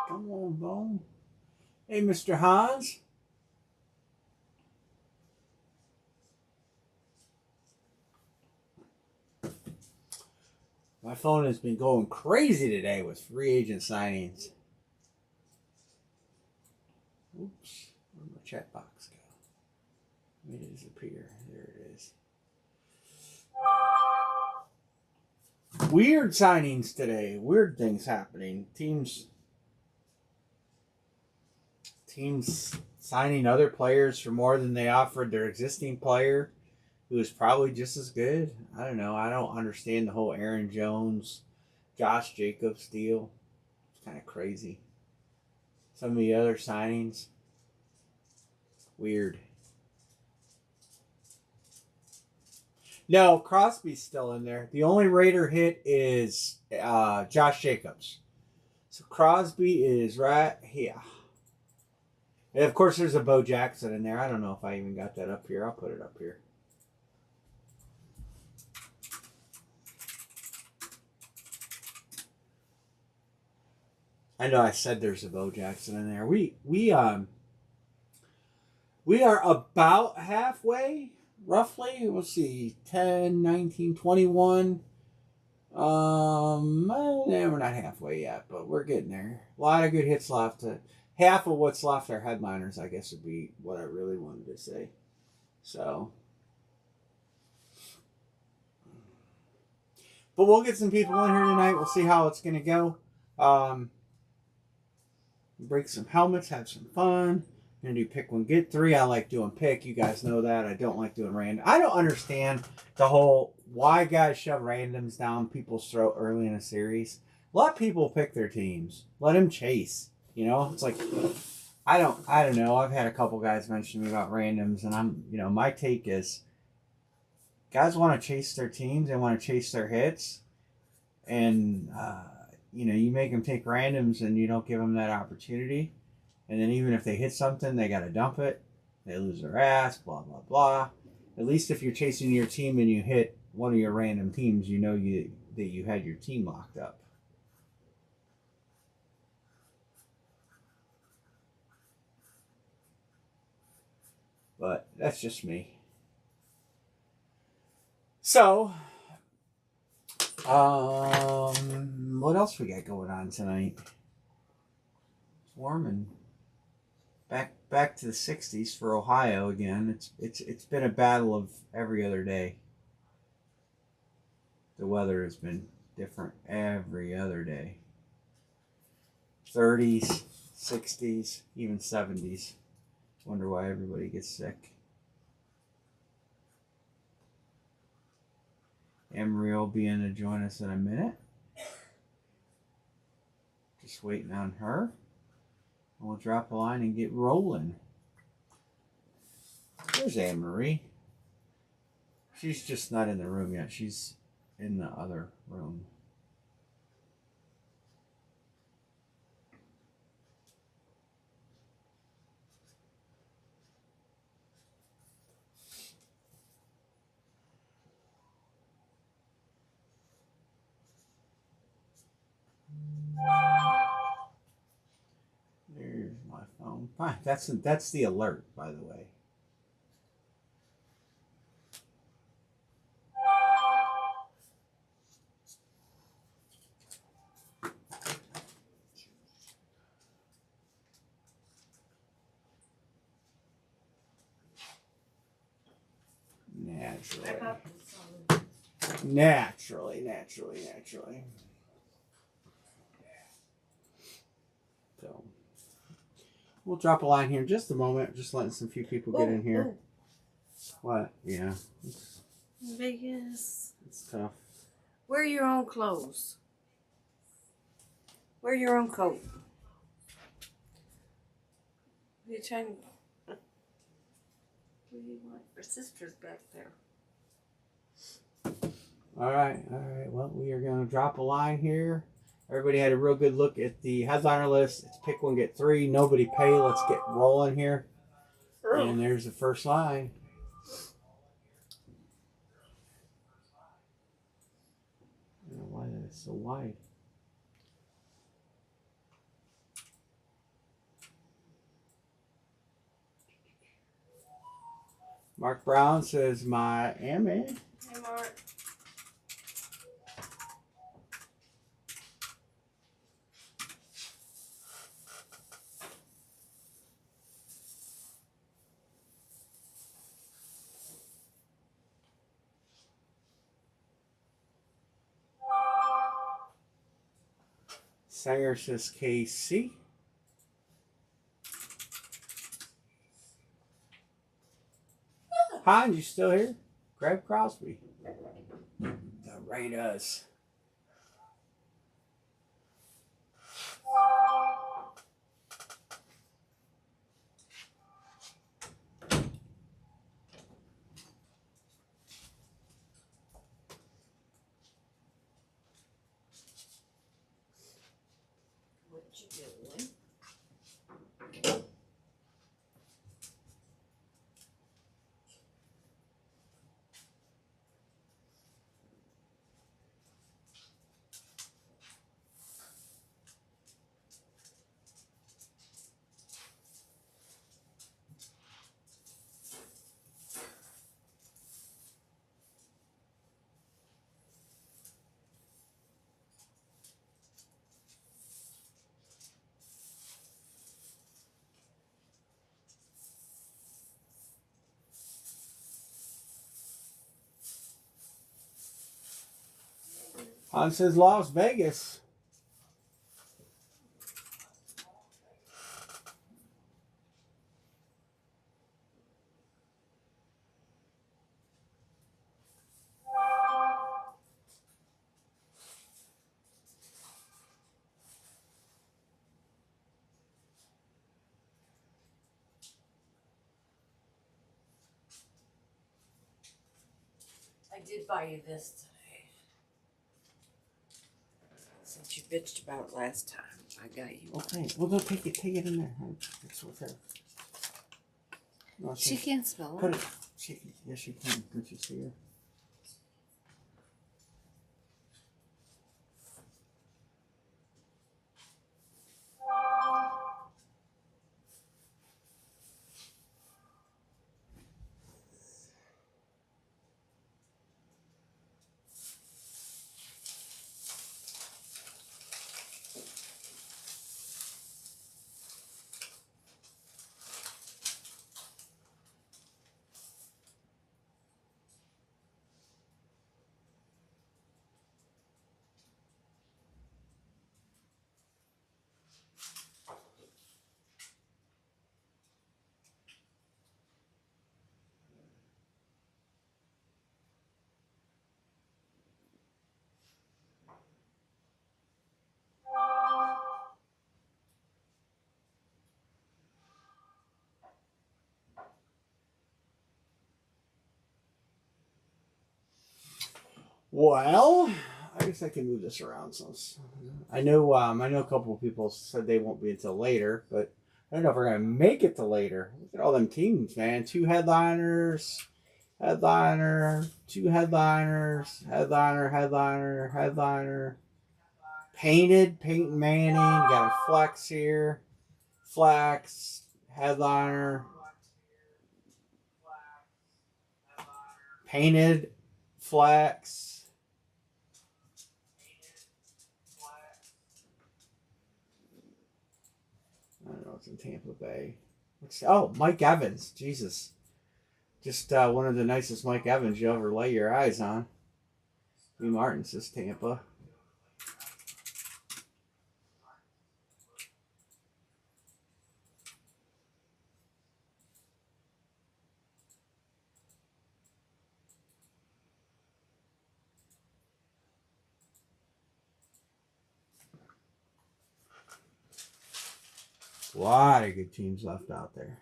Come on, Bone. Hey, Mr. Hans. My phone has been going crazy today with free agent signings. Oops. Where'd my chat box go? Let me disappear. There it is. Weird signings today. Weird things happening. Teams signing other players for more than they offered their existing player, who is probably just as good. I don't know. I don't understand the whole Aaron Jones, Josh Jacobs deal. It's kind of crazy. Some of the other signings, weird. No, Crosby's still in there. The only Raider hit is Josh Jacobs. So Crosby is right here. And of course, there's a Bo Jackson in there. I don't know if I even got that up here. I'll put it up here. I know I said there's a Bo Jackson in there. We are about halfway, roughly. We'll see, 10, 19, 21. We're not halfway yet, but we're getting there. A lot of good hits left. Half of what's left are headliners, I guess would be what I really wanted to say. So, but we'll get some people in here tonight. We'll see how it's going to go. Break some helmets, have some fun. I'm going to do pick one, get three. I like doing pick. You guys know that. I don't like doing random. I don't understand the whole why guys shove randoms down people's throat early in a series. Let people pick their teams. Let them chase. You know, it's like I don't know. I've had a couple guys mention to me about randoms, and my take is guys want to chase their teams. They want to chase their hits, and you make them take randoms, and you don't give them that opportunity. And then even if they hit something, they got to dump it. They lose their ass, blah, blah, blah. At least if you're chasing your team and you hit one of your random teams, you know that you had your team locked up. But that's just me. So, what else we got going on tonight? It's warm and back to the 60s for Ohio again. It's been a battle of every other day. The weather has been different every other day. 30s, 60s, even 70s. Wonder why everybody gets sick. Emery will be in to join us in a minute. Just waiting on her. We'll drop a line and get rolling. There's Anne-Marie. She's just not in the room yet. She's in the other room. There's my phone. Fine. That's the alert, by the way. Naturally. We'll drop a line here in just a moment. Just letting some few people get in here. Ooh. What? Yeah. Vegas. It's tough. Wear your own clothes. Wear your own coat. What are you trying to... What do you want? Your sister's back there. All right. Well, we are going to drop a line here. Everybody had a real good look at the headliner list. It's pick one, get three. Nobody pay. Let's get rolling here. And there's the first line. I don't know why that is so wide. Mark Brown says, Miami. Hey, Mark. Sanger says KC. Hans, you still here? Greg Crosby. The Raiders. What you doing? Hans says Las Vegas. I did buy you this today. Since you bitched about it last time, I got you. Okay, well, don't take it in there. It's with her. No, She can't spell put it. it. Yes, she can. Don't you see her? Well, I guess I can move this around. So I know a couple of people said they won't be until later, but I don't know if we're gonna make it to later. Look at all them teams, man. 2 headliners, headliner, 2 headliners, headliner. Painted, Peyton Manning. Got a flex here, flex, headliner, painted, flex. I don't know. It's in Tampa Bay. Mike Evans. Jesus. Just one of the nicest Mike Evans you ever lay your eyes on. B. Martin says Tampa. A lot of good teams left out there.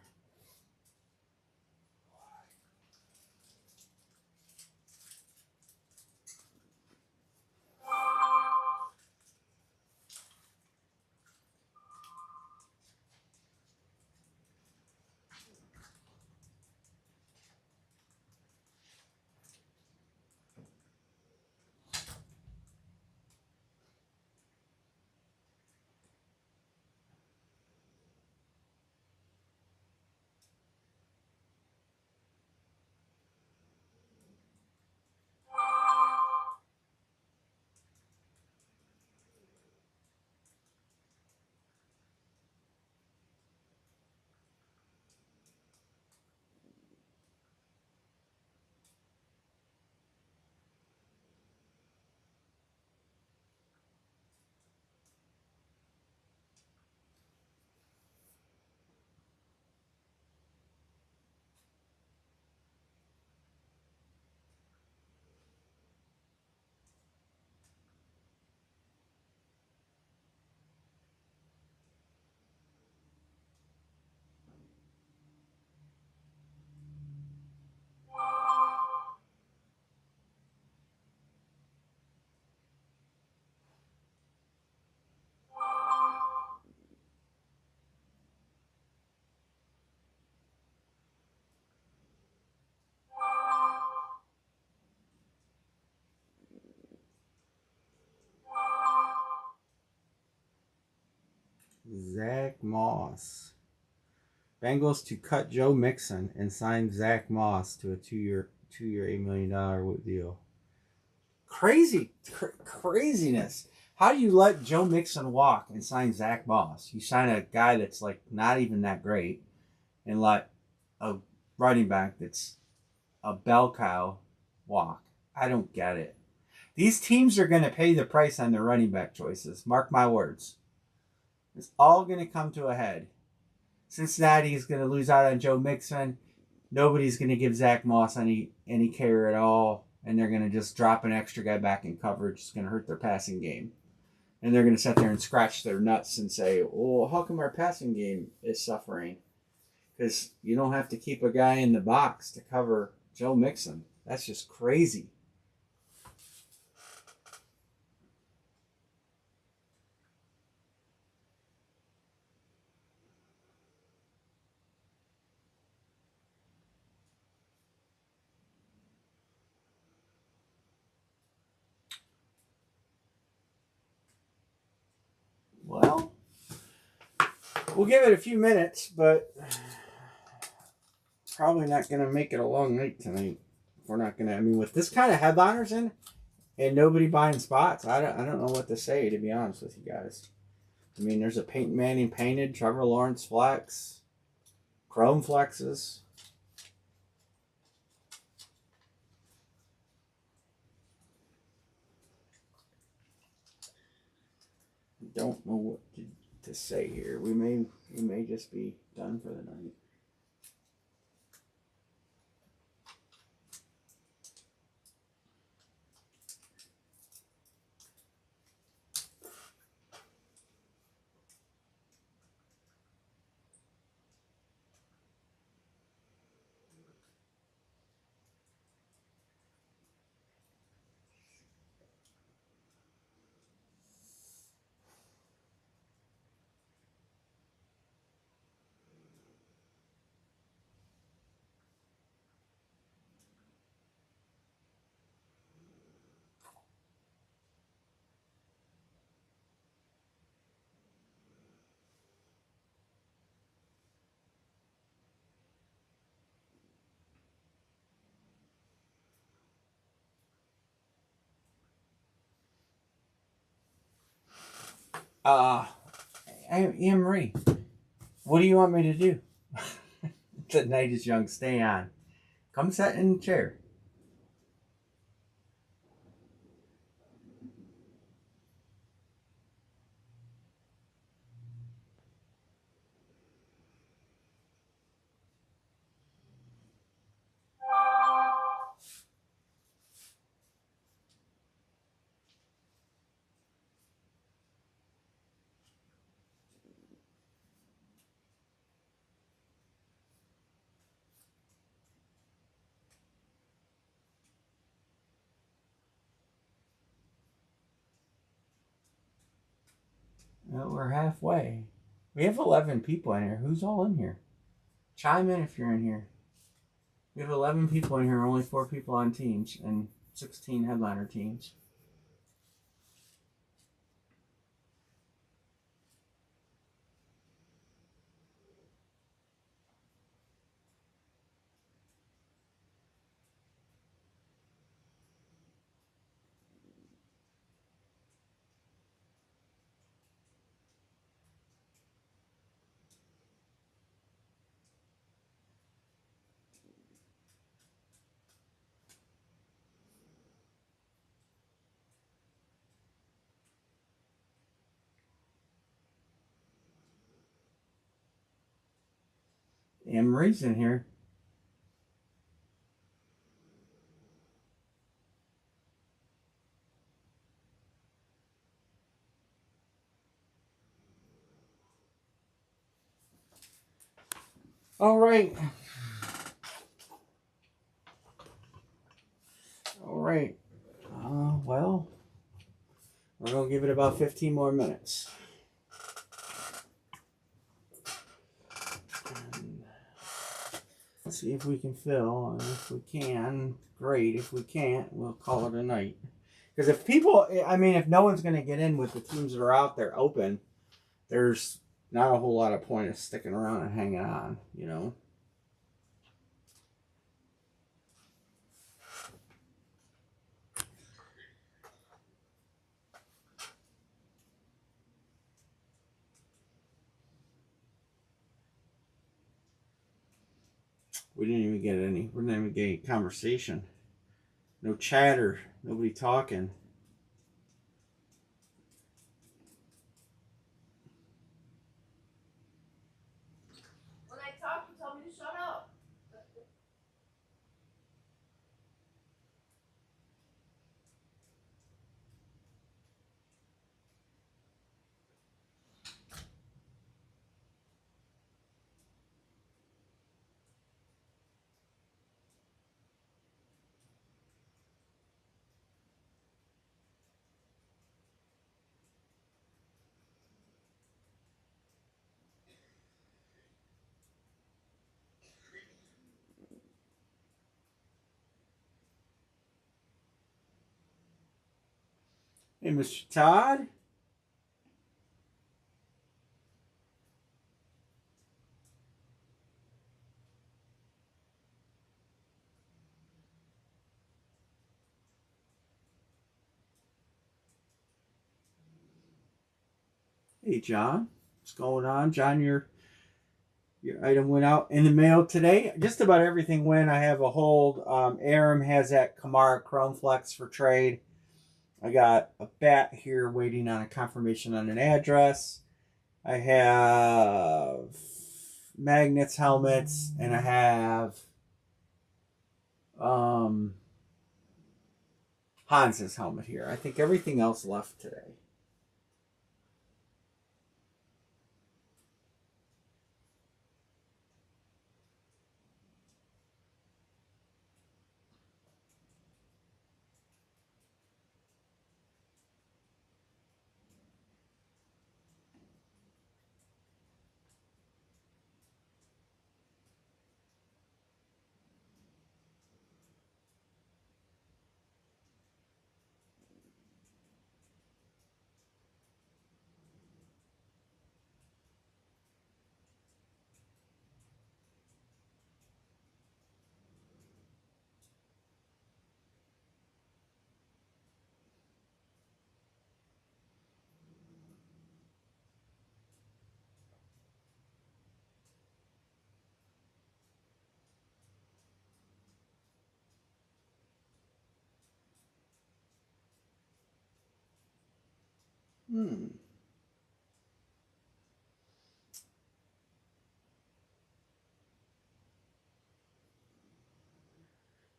Zach Moss. Bengals to cut Joe Mixon and sign Zach Moss to a two-year, $8 million deal. Craziness. How do you let Joe Mixon walk and sign Zach Moss? You sign a guy that's like not even that great, and let a running back that's a bell cow walk. I don't get it. These teams are going to pay the price on their running back choices. Mark my words. It's all going to come to a head. Cincinnati is going to lose out on Joe Mixon. Nobody's going to give Zach Moss any care at all. And they're going to just drop an extra guy back in coverage. It's going to hurt their passing game. And they're going to sit there and scratch their nuts and say, oh, how come our passing game is suffering? Because you don't have to keep a guy in the box to cover Joe Mixon. That's just crazy. Well, we'll give it a few minutes, but probably not going to make it a long night tonight. We're not going to. I mean, with this kind of headliners in and nobody buying spots, I don't know what to say, to be honest with you guys. I mean, there's a Peyton Manning painted, Trevor Lawrence flex, Chrome flexes. Don't know what to say here. We may just be done for the night. Anne Marie, what do you want me to do? The night is young. Stay on. Come sit in the chair. Well, we're halfway. We have 11 people in here. Who's all in here? Chime in if you're in here. We have 11 people in here, only 4 people on teams, and 16 headliner teams. Emery's in here. All right. All right. Well, we're going to give it about 15 more minutes. And see if we can fill. And if we can, great. If we can't, we'll call it a night. Because if people, I mean, if no one's going to get in with the teams that are out there open, there's not a whole lot of point of sticking around and hanging on, you know. We didn't even get any conversation. No chatter. Nobody talking. When I talk, you tell me to shut up. Hey, Mr. Todd. Hey, John. What's going on? John, your item went out in the mail today. Just about everything went. I have a hold. Aram has that Kamara Chrome Flex for trade. I got a bat here waiting on a confirmation on an address. I have magnets, helmets, and I have Hans's helmet here. I think everything else left today.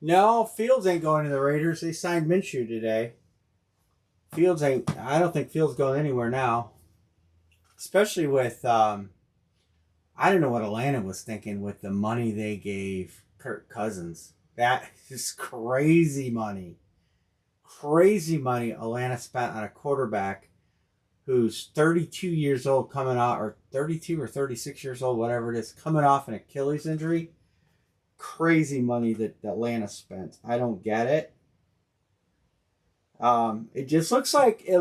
No, Fields ain't going to the Raiders. They signed Minshew today. Fields ain't. I don't think Fields going anywhere now. Especially with I don't know what Atlanta was thinking with the money they gave Kirk Cousins. That is crazy money. Crazy money Atlanta spent on a quarterback who's 32 years old coming out, or 32 or 36 years old, whatever it is, coming off an Achilles injury. Crazy money that Atlanta spent. I don't get it. It just looks like it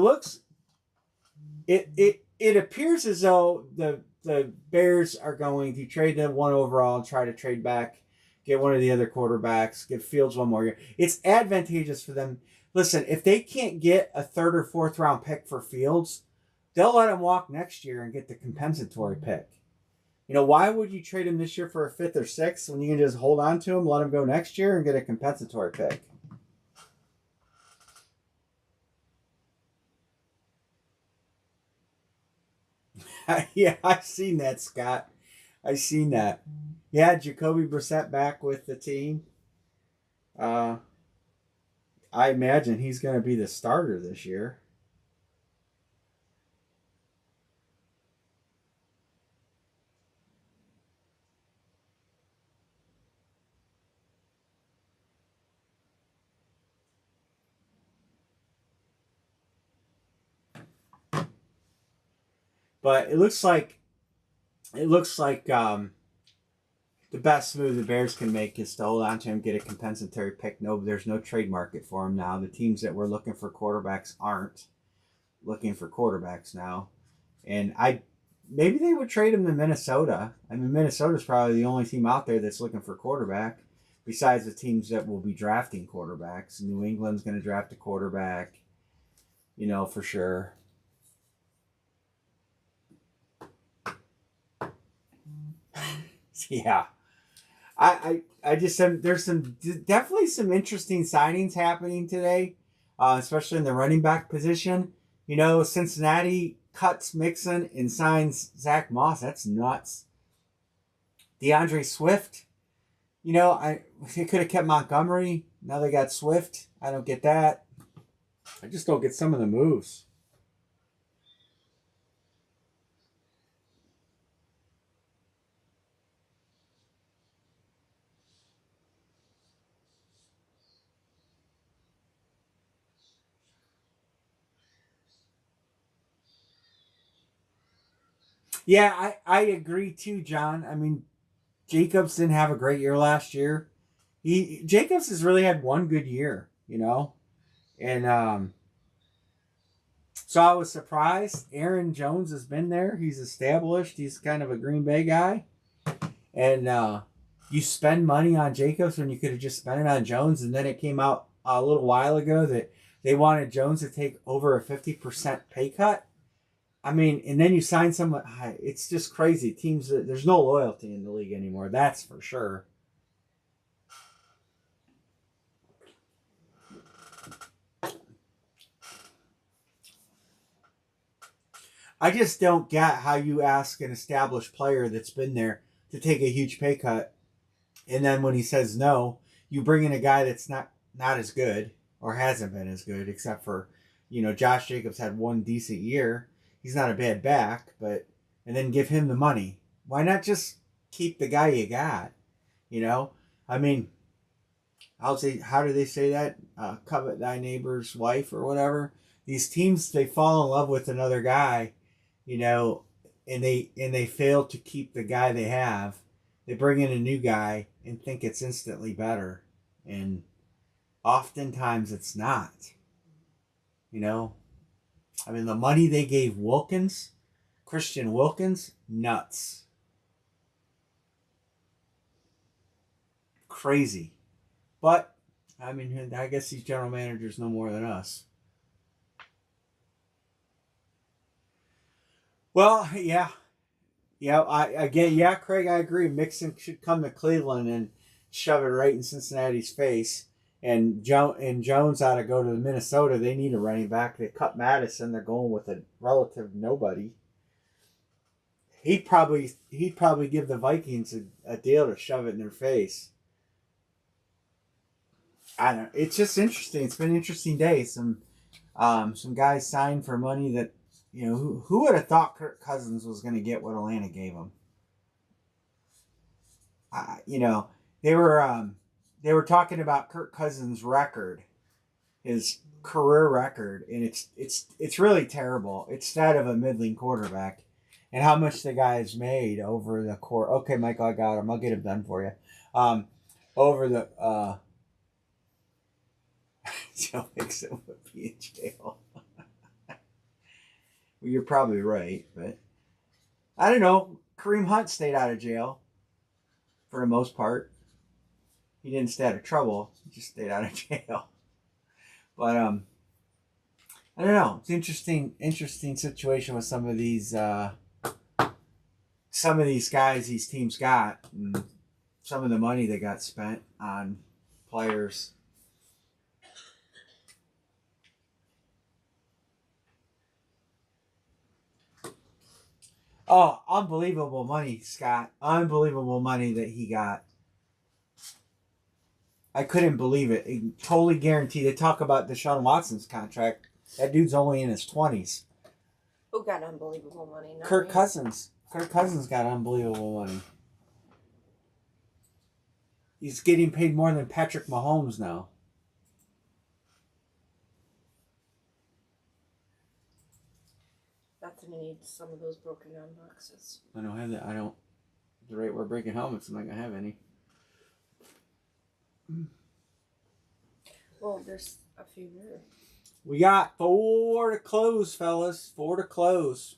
appears as though the Bears are going to trade them 1 overall and try to trade back, get one of the other quarterbacks, give Fields 1 more year. It's advantageous for them. Listen, if they can't get a 3rd or 4th round pick for Fields, they'll let him walk next year and get the compensatory pick. Why would you trade him this year for a 5th or 6th when you can just hold on to him, let him go next year, and get a compensatory pick? Yeah, I've seen that, Scott. I've seen that. Yeah, Jacoby Brissett back with the team. Uh, I imagine he's going to be the starter this year. But it looks like the best move the Bears can make is to hold on to him, get a compensatory pick. No, there's no trade market for him now. The teams that were looking for quarterbacks aren't looking for quarterbacks now, and maybe they would trade him to Minnesota. I mean, Minnesota's probably the only team out there that's looking for quarterback, besides the teams that will be drafting quarterbacks. New England's going to draft a quarterback, for sure. Yeah. I just there's definitely some interesting signings happening today, especially in the running back position. Cincinnati cuts Mixon and signs Zach Moss. That's nuts. DeAndre Swift. They could have kept Montgomery. Now they got Swift. I don't get that. I just don't get some of the moves. Yeah, I agree too, John. I mean, Jacobs didn't have a great year last year. Jacobs has really had one good year. And so I was surprised. Aaron Jones has been there. He's established. He's kind of a Green Bay guy. And you spend money on Jacobs when you could have just spent it on Jones. And then it came out a little while ago that they wanted Jones to take over a 50% pay cut. I mean, and then you sign someone. It's just crazy. Teams, there's no loyalty in the league anymore. That's for sure. I just don't get how you ask an established player that's been there to take a huge pay cut, and then when he says no, you bring in a guy that's not as good or hasn't been as good, except for Josh Jacobs had one decent year. He's not a bad back, but and then give him the money. Why not just keep the guy you got? I mean, I'll say, how do they say that? Covet thy neighbor's wife or whatever. These teams, they fall in love with another guy, you know, and they fail to keep the guy they have. They bring in a new guy and think it's instantly better, and oftentimes it's not. You know, I mean, the money they gave Christian Wilkins, nuts, crazy. But I mean, I guess these general managers know more than us. Well, yeah, yeah. Yeah, Craig, I agree. Mixon should come to Cleveland and shove it right in Cincinnati's face. And Jones ought to go to Minnesota. They need a running back. They cut Madison. They're going with a relative nobody. He'd probably give the Vikings a deal to shove it in their face. I don't. It's just interesting. It's been an interesting day. Some guys signed for money that who would have thought Kirk Cousins was going to get what Atlanta gave him. You know they were talking about Kirk Cousins' record his career record, and it's really terrible. It's that of a middling quarterback, and how much the guy's made over the court. Okay, Michael, I got him. I'll get him done for you. Over the Joe Mixon would be in jail. Well, you're probably right, but I don't know. Kareem Hunt stayed out of jail for the most part. He didn't stay out of trouble. He just stayed out of jail. But I don't know. It's interesting situation with some of these guys these teams got, and some of the money that got spent on players. Oh, unbelievable money, Scott. Unbelievable money that he got. I couldn't believe it. Totally guaranteed. They talk about Deshaun Watson's contract. That dude's only in his 20s. Who got unbelievable money? Not Kirk me. Cousins. Kirk Cousins got unbelievable money. He's getting paid more than Patrick Mahomes now. Not that I need some of those broken down boxes. I don't have that. I don't. At the rate we're breaking helmets, I'm not going to have any. Well, there's a few there. We got 4 to close, fellas. 4 to close.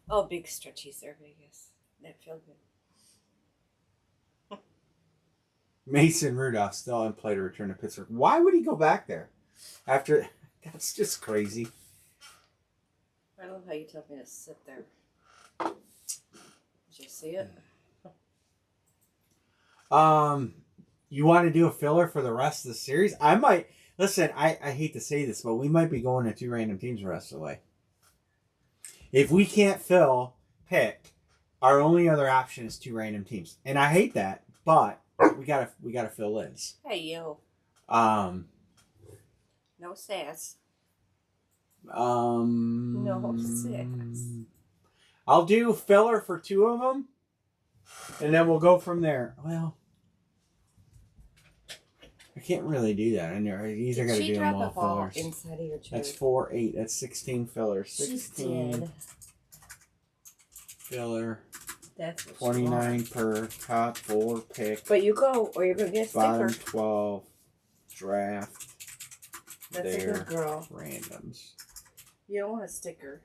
Oh, big stretchies there, Vegas. That feel good. Mason Rudolph still on play to return to Pittsburgh. Why would he go back there? After that's just crazy. I love how you tell me to sit there. Did you see it? You want to do a filler for the rest of the series? I might listen. I hate to say this, but we might be going to 2 random teams the rest of the way. If we can't pick, our only other option is 2 random teams, and I hate that, but we gotta fill lids. Hey yo. No sass. No sass. I'll do filler for 2 of them, and then we'll go from there. Well, I can't really do that. I know you either got to do them all fillers. Inside of your chair? That's 4, 8. That's 16 fillers. 16 filler. That's 29 per top 4 pick. But you go, or you're gonna get a sticker. Bottom 12 draft. That's a good girl. Randoms. You don't want a sticker.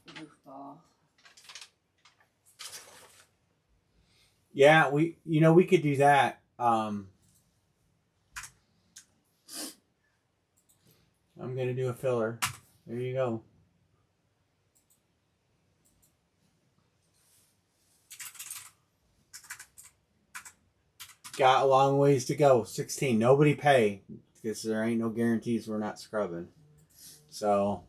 Goofball. Yeah, we could do that. I'm gonna do a filler. There you go. Got a long ways to go. 16. Nobody pay because there ain't no guarantees we're not scrubbing. So.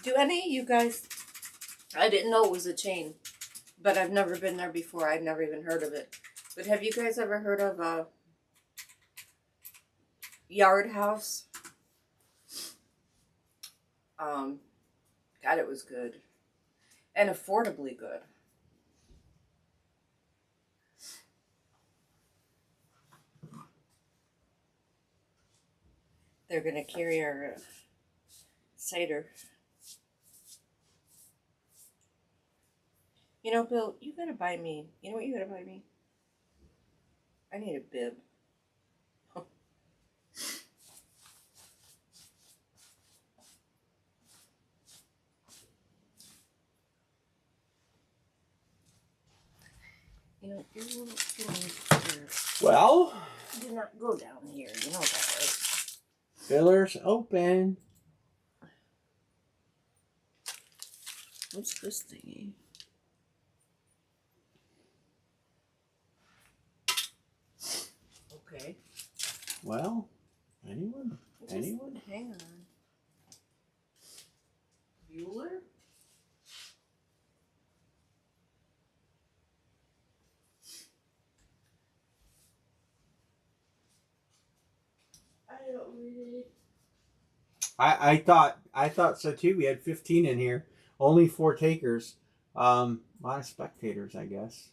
Do any of you guys, I didn't know it was a chain, but I've never been there before. I've never even heard of it. But have you guys ever heard of a Yard House? God, it was good. And affordably good. They're going to carry our cider. You know, Bill, you gotta buy me. You know what you gotta buy me? I need a bib. You know, you're a little skinny here. Well. Do not go down here. You know that, right? Fillers open. What's this thingy? Okay. Well, anyone? Hang on. Bueller? I thought so too. We had 15 in here. Only 4 takers. A lot of spectators, I guess.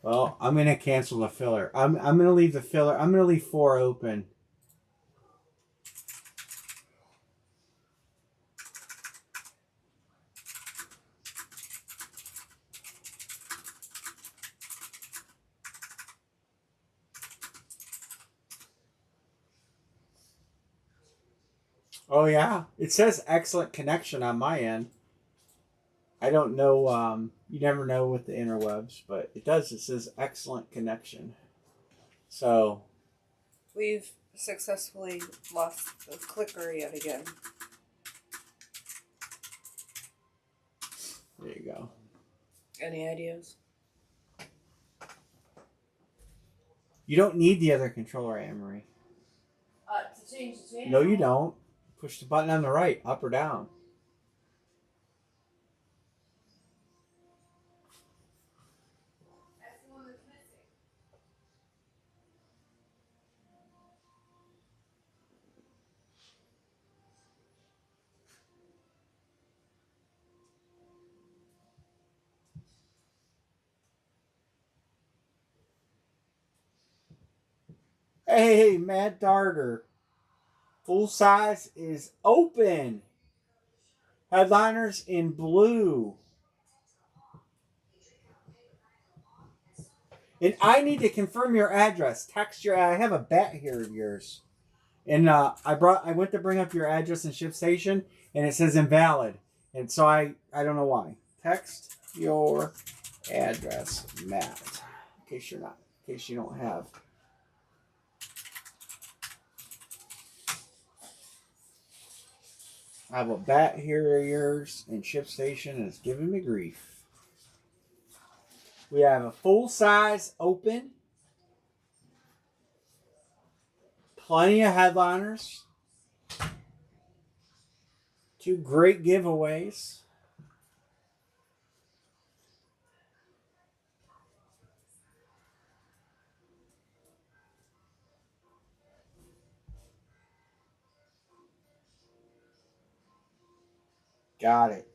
Well, I'm gonna cancel the filler. I'm gonna leave the filler. I'm gonna leave 4 open. Oh yeah, it says excellent connection on my end. I don't know. You never know with the interwebs, but it does. It says excellent connection. So We've successfully lost the clicker yet again. there you go. Any ideas? You don't need the other controller, Amory. To change the channel? No, you don't. Push the button on the right, up or down. That's the one that's missing. Hey, Matt Darter. Full size is open. Headliners in blue. And I need to confirm your address. Text your. I have a bet here of yours. And I went to bring up your address and ship station, and it says invalid. And so I don't know why. Text your address, Matt. In case you don't have. I have a bat here of yours and ship station, and it's giving me grief. We have a full size open. Plenty of headliners. 2 great giveaways. Got it.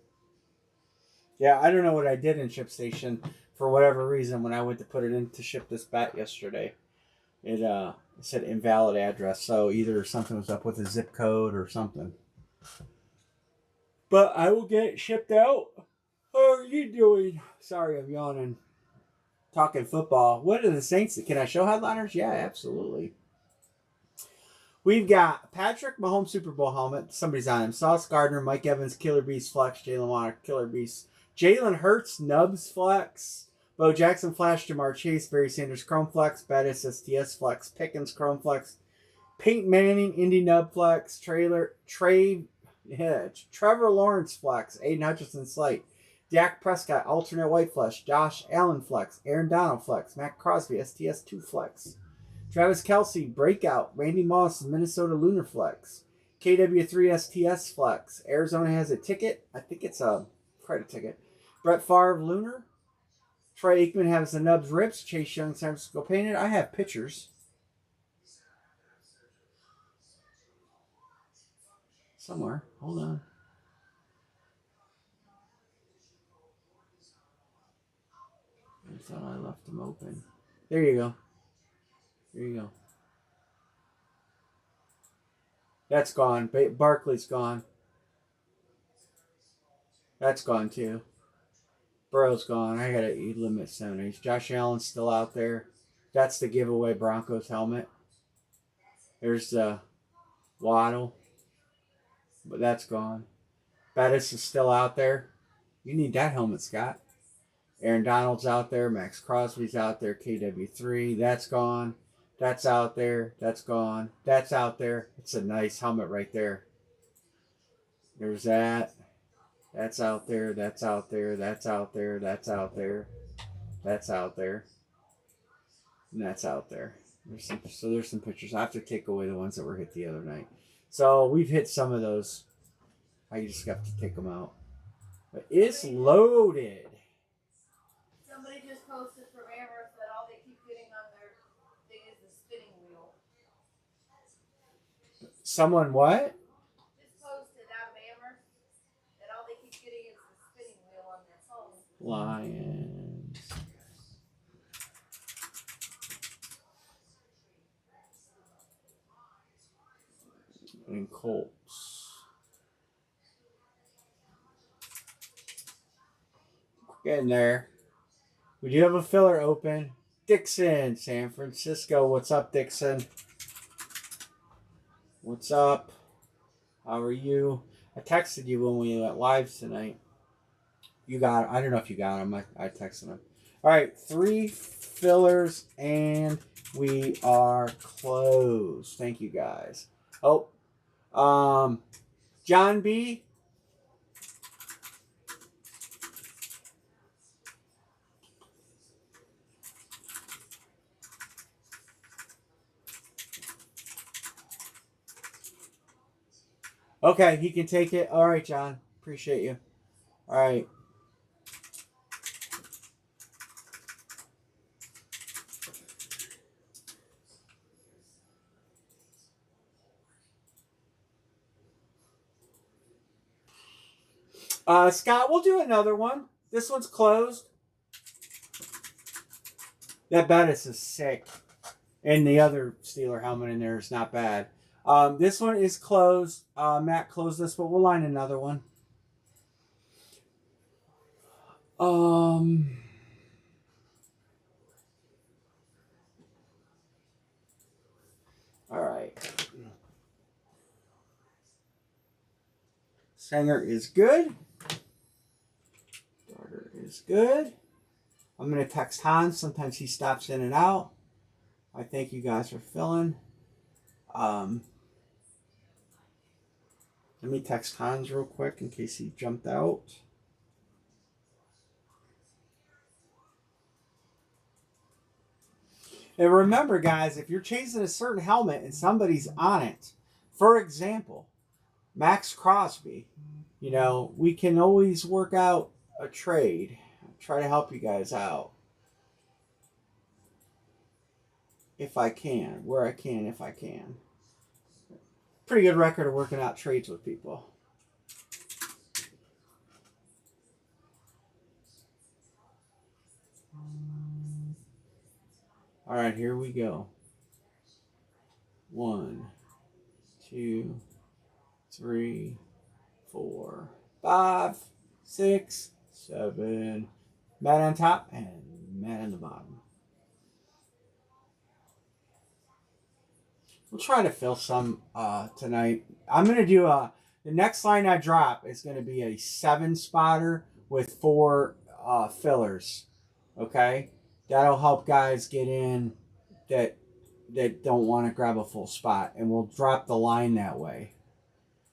Yeah, I don't know what I did in ShipStation for whatever reason when I went to put it in to ship this bat yesterday. It said invalid address, so either something was up with a zip code or something. But I will get it shipped out. How are you doing? Sorry, I'm yawning. Talking football. What are the Saints? Can I show headliners? Yeah, absolutely. We've got Patrick Mahomes Super Bowl helmet. Somebody's on him. Sauce Gardner, Mike Evans, Killer Beast Flex, Jalen Warner, Killer Beast, Jalen Hurts, Nubs Flex, Bo Jackson Flash, Jamar Chase, Barry Sanders Chrome Flex, Bettis STS Flex, Pickens Chrome Flex, Peyton Manning Indy Nub Flex, Trevor Lawrence Flex, Aiden Hutchinson Slate, Dak Prescott Alternate White Flex, Josh Allen Flex, Aaron Donald Flex, Matt Crosby STS2 Flex, Travis Kelsey, Breakout, Randy Moss, Minnesota Lunar Flex, KW3 STS Flex, Arizona has a ticket. I think it's a credit ticket. Brett Favre Lunar. Troy Aikman has the Nubs Rips. Chase Young, San Francisco Painted. I have pictures. Somewhere. Hold on. I thought I left them open. There you go. There you go. That's gone. Barkley's gone. That's gone too. Burrow's gone. I got to limit 70s. Josh Allen's still out there. That's the giveaway Broncos helmet. There's Waddle. But that's gone. Bettis is still out there. You need that helmet, Scott. Aaron Donald's out there. Max Crosby's out there. KW3. That's gone. That's out there. That's gone. That's out there. It's a nice helmet right there. There's that. That's out there. That's out there. That's out there. That's out there. That's out there. And that's out there. There's some pictures. I have to take away the ones that were hit the other night. So we've hit some of those. I just have to take them out. But it's loaded. Somebody just posted from Amherst that all they keep getting on their thing is the spinning wheel. Someone what? Just posted out of Amherst that all they keep getting is the spinning wheel on their phone. Lions. And Colts. Getting there. We do have a filler open. Dixon, San Francisco. What's up, Dixon? What's up? How are you? I texted you when we went live tonight. You got, I don't know if you got them. I texted them. All right, 3 fillers and we are closed. Thank you guys. Oh, John B. Okay, he can take it. All right, John. Appreciate you. All right. Scott, we'll do another one. This one's closed. That Bettis is sick. And the other Steeler helmet in there is not bad. This one is closed. Matt closed this, but we'll line another one. All right. Sanger is good. Starter is good. I'm going to text Hans. Sometimes he stops in and out. I thank you guys for filling. Let me text Hans real quick in case he jumped out. And remember, guys, if you're chasing a certain helmet and somebody's on it, for example, Max Crosby, you know, we can always work out a trade. Try to help you guys out. If I can. Where I can, if I can. Pretty good record of working out trades with people. All right, here we go. 1, 2, 3, 4, 5, 6, 7. Matt on top and Matt on the bottom. We'll try to fill some tonight. I'm going to do the next line I drop is going to be a 7-spotter with 4 fillers. Okay? That'll help guys get in that don't want to grab a full spot. And we'll drop the line that way.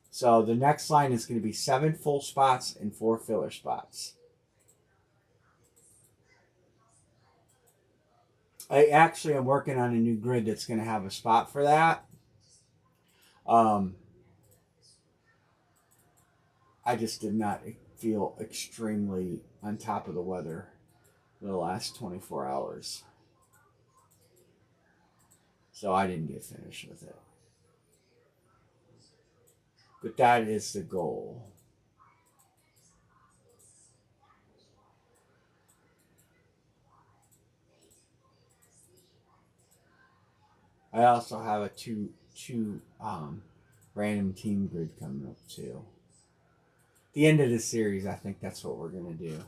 So the next line is going to be 7 full spots and 4 filler spots. I actually am working on a new grid that's going to have a spot for that. I just did not feel extremely on top of the weather the last 24 hours. So I didn't get finished with it. But that is the goal. I also have a two random team grid coming up too. The end of the series, I think that's what we're gonna do.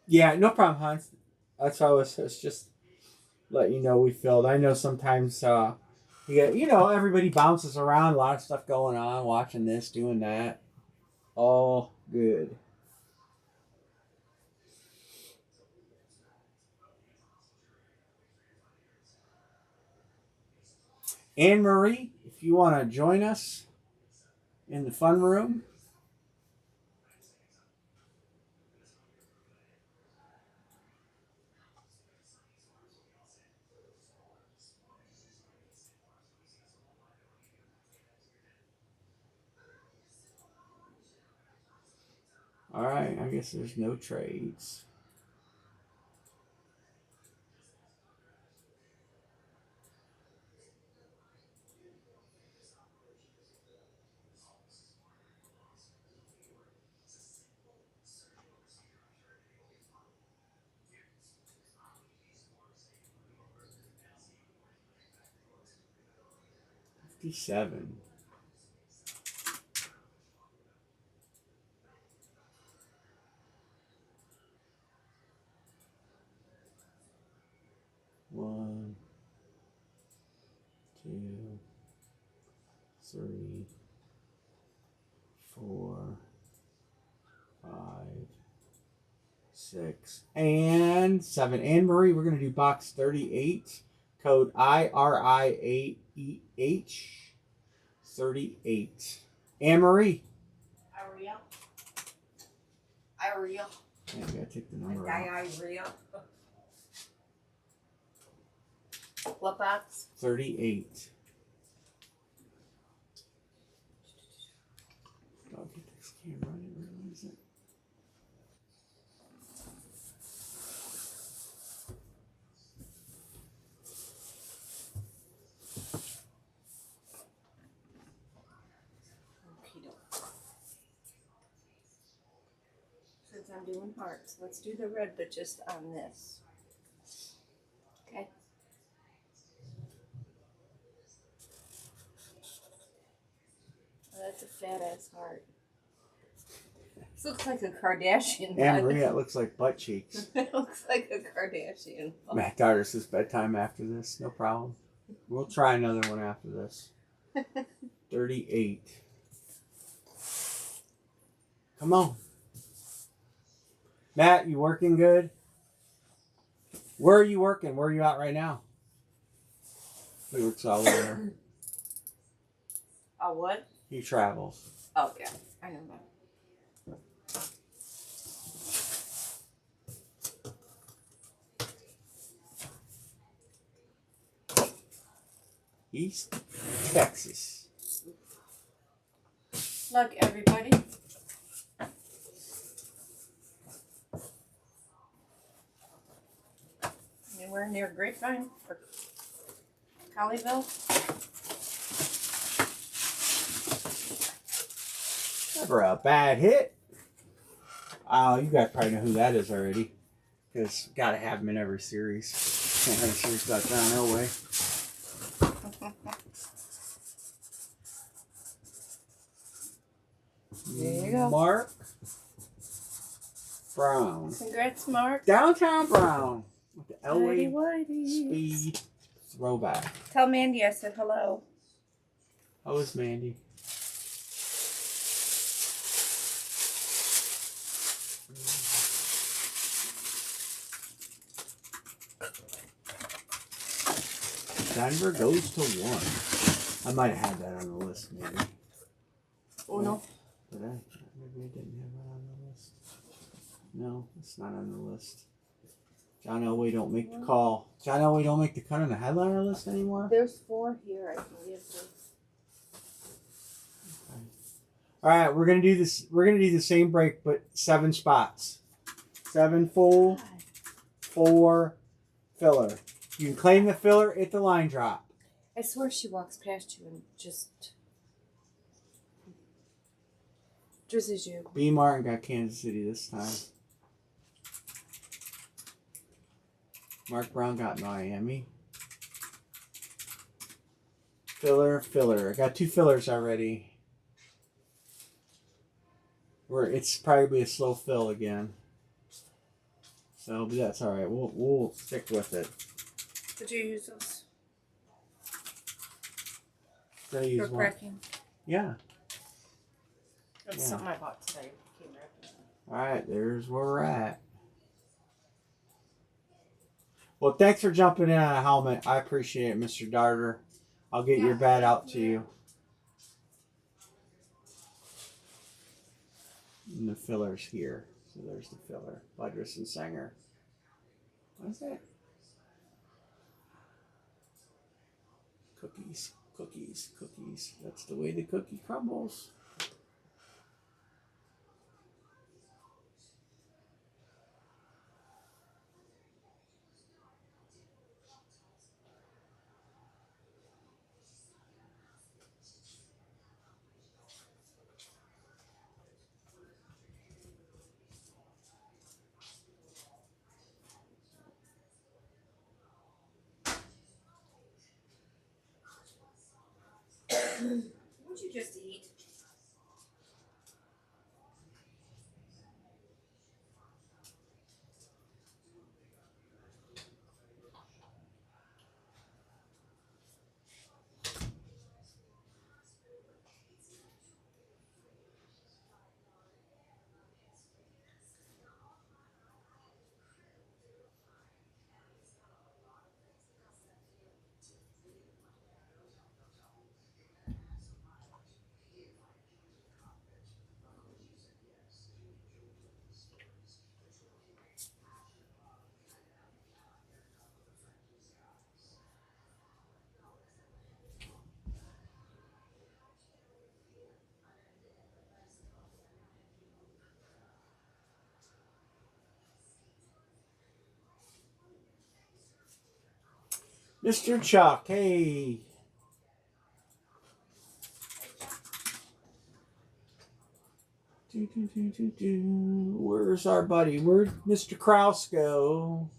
Yeah, no problem, Hans. That's all. It's just let you know we filled. I know sometimes everybody bounces around, a lot of stuff going on, watching this, doing that. All good. Anne Marie, if you want to join us in the fun room. All right, I guess there's no trades. $57. One, two, three, four, 5, 6, and 7. Anne Marie, we're going to do box 38, code IRIAEH 38. Anne Marie. Iria. Iria. Yeah, I gotta take the number out. Iria. What box? 38. I'll get this camera. I didn't realize it. Since I'm doing hearts, let's do the red, but just on this. Okay. Oh, that's a fat ass heart. This looks like a Kardashian. Anne Marie, that looks like butt cheeks. It looks like a Kardashian. Matt Darter says bedtime after this. No problem. We'll try another one after this. 38. Come on. Matt, you working good? Where are you working? Where are you at right now? He works all over. A what? He travels. Oh, yeah. I know that. East Texas. Look, everybody. Anywhere near Grapevine or Colleyville? Never a bad hit. Oh, you guys probably know who that is already. Because gotta have him in every series. Can't have a series without John Elway. There you go. Mark Brown. Congrats, Mark. Downtown Brown. With the Elway Whitey. Speed throwback. Tell Mandy I said hello. How is Mandy? Denver goes to 1. I might have had that on the list, maybe. Oh, no. Did I? Maybe I didn't have that on the list. No, it's not on the list. John Elway don't make the call. John Elway don't make the cut on the headliner list anymore? There's 4 here, I believe. All right, we're gonna do this. We're gonna do the same break, but 7 spots. 7 full, 4 filler. You can claim the filler at the line drop. I swear she walks past you and just drizzles you. B. Martin got Kansas City this time. Mark Brown got Miami. Filler. I got 2 fillers already. It's probably a slow fill again. So, but that's all right. We'll stick with it. Did you use those Did I use for one? cracking? Yeah. That's Yeah. something I bought today. Came wrapped. All right, there's where we're at. Well, thanks for jumping in on a helmet. I appreciate it, Mr. Darter. I'll get your bat out to you. And the filler's here. So there's the filler. Budrus and Sanger. What is that? Cookies, cookies, cookies. That's the way the cookie crumbles. What'd you just eat? Mr. Chuck, hey. Where's our buddy? Where'd Mr. Kraus go?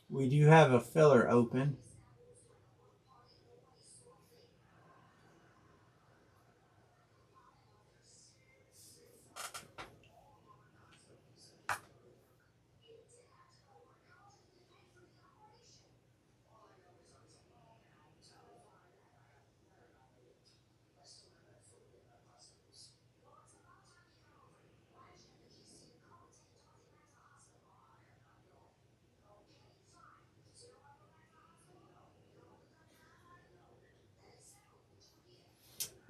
We do have a filler open.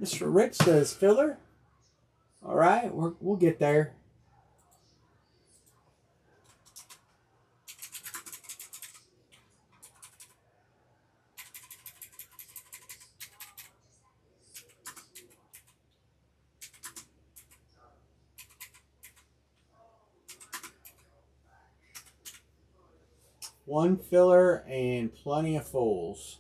Mr. Rick says filler. All right, we'll get there. One filler and plenty of foals.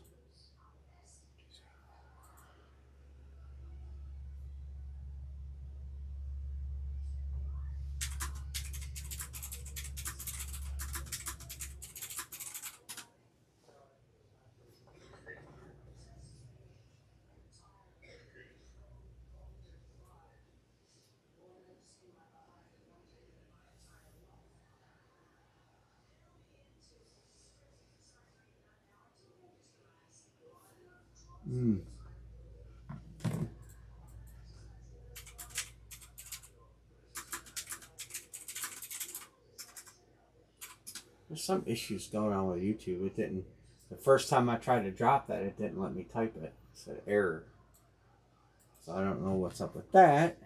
Mm. There's some issues going on with YouTube. It didn't. The first time I tried to drop that, it didn't let me type it. It said error. So I don't know what's up with that.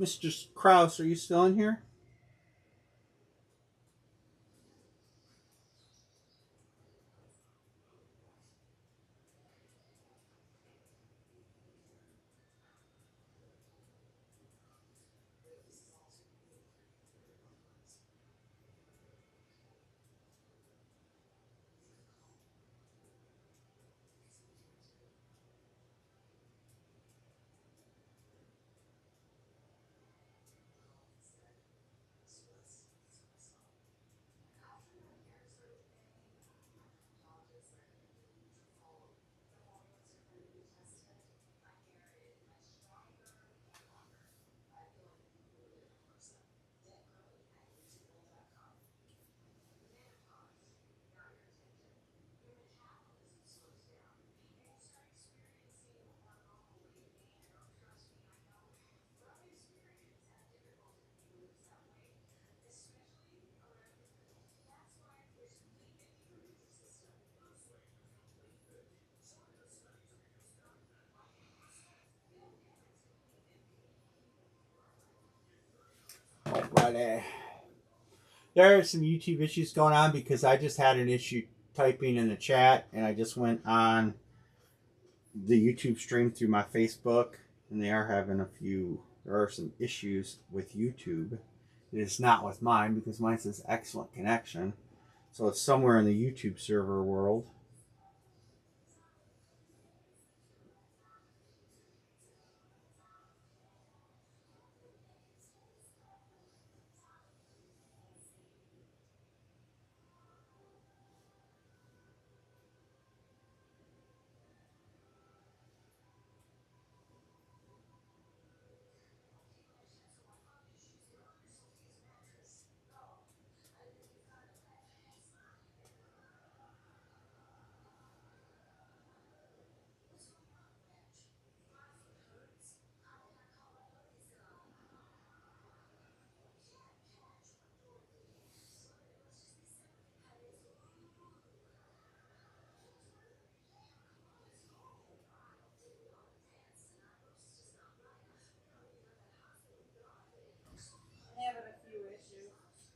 Mr. Kraus, are you still in here? Alrighty. There are some YouTube issues going on because I just had an issue typing in the chat, and I just went on the YouTube stream through my Facebook, and they are having a few. There are some issues with YouTube. It is not with mine because mine says excellent connection, so it's somewhere in the YouTube server world.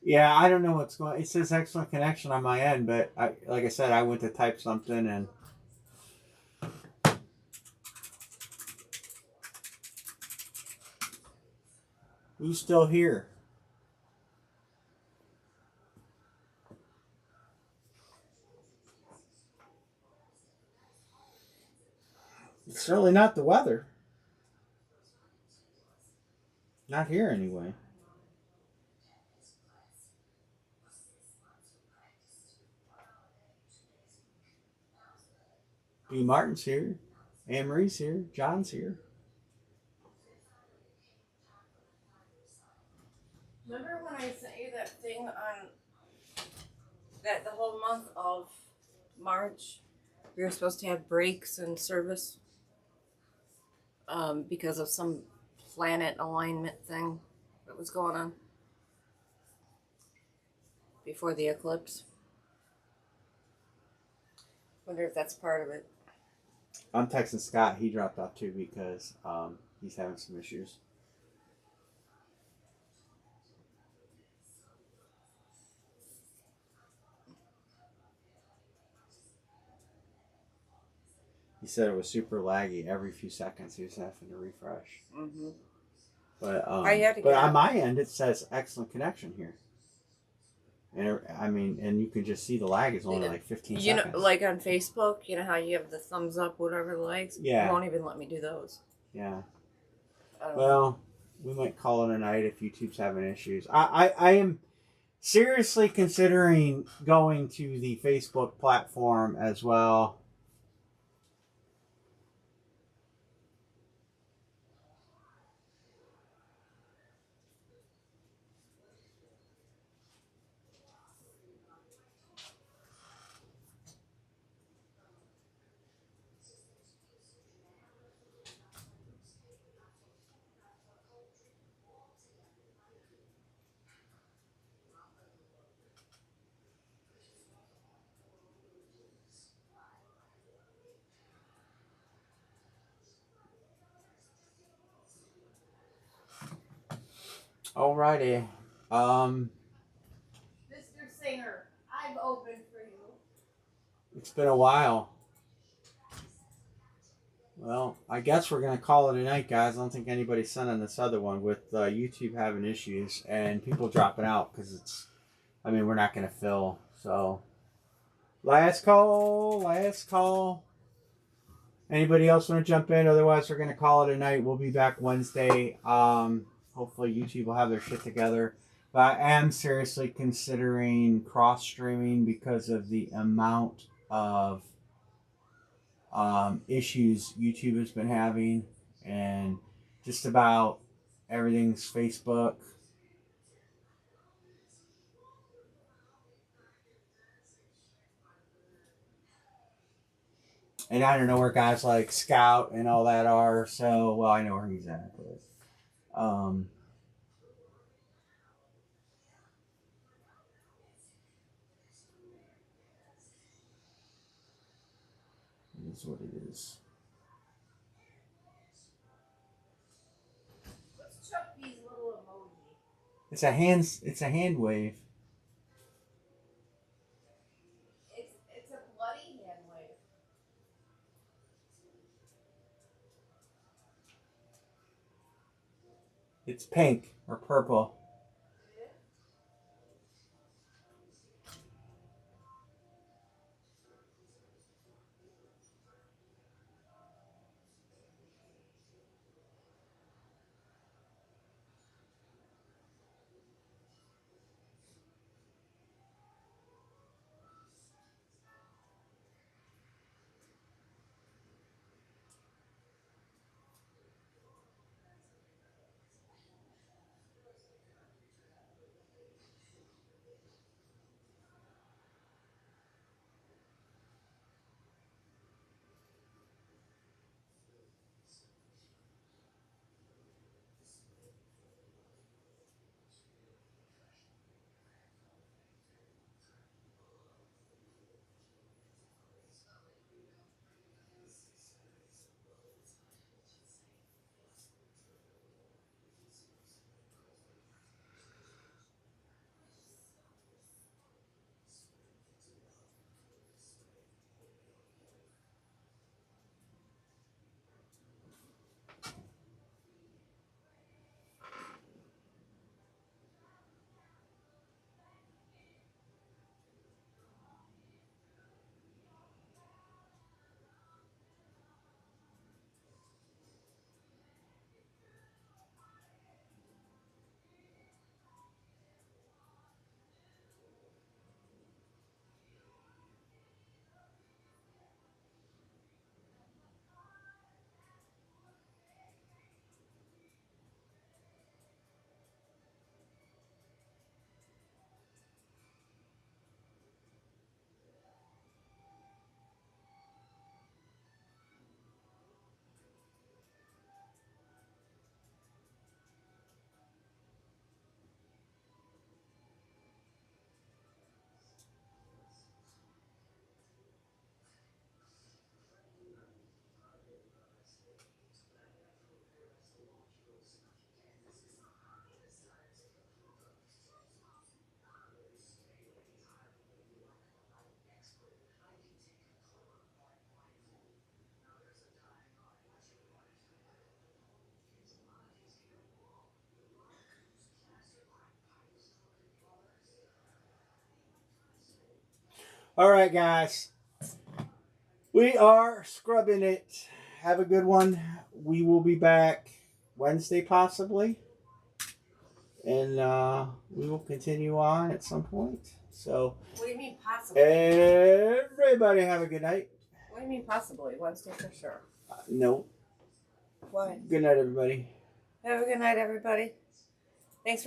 Yeah, I don't know what's going. It says excellent connection on my end, but like I said, I went to type something and. Who's still here? It's certainly not the weather. Not here anyway. B. Martin's here. Anne Marie's here. John's here. Remember when I sent you that thing on that the whole month of March we were supposed to have breaks in service because of some planet alignment thing that was going on before the eclipse? Wonder if that's part of it. I'm texting Scott. He dropped off too because he's having some issues. He said it was super laggy every few seconds. He was having to refresh. Mm-hmm. But I had to but get on my end, it says excellent connection here. And I mean, and you can just see the lag is only like 15 You know, seconds. like on Facebook, you know how you have the thumbs up, whatever the likes? Yeah. It won't even let me do those. Yeah. Know. Well, we might call it a night if YouTube's having issues. I am seriously considering going to the Facebook platform as well. Alrighty. Mr. Singer, I'm open for you. It's been a while. Well, I guess we're going to call it a night, guys. I don't think anybody's sending this other one with YouTube having issues and people dropping out because it's, I mean, we're not going to fill. So, last call, last call. Anybody else want to jump in? Otherwise, we're going to call it a night. We'll be back Wednesday. Hopefully, YouTube will have their shit together. But I am seriously considering cross streaming because of the amount of issues YouTube has been having, and just about everything's Facebook. And I don't know where guys like Scout and all that are, so, well, I know where he's at, but, it is what it is. What's Chucky's little emoji? It's a hand wave. It's a bloody hand wave. It's pink or purple. All right, guys. We are scrubbing it. Have a good one. We will be back Wednesday, possibly. And we will continue on at some point. So, What do you mean possibly? everybody have a good night. What do you mean possibly? Wednesday for sure. No. Why? Good night, everybody. Have a good night, everybody.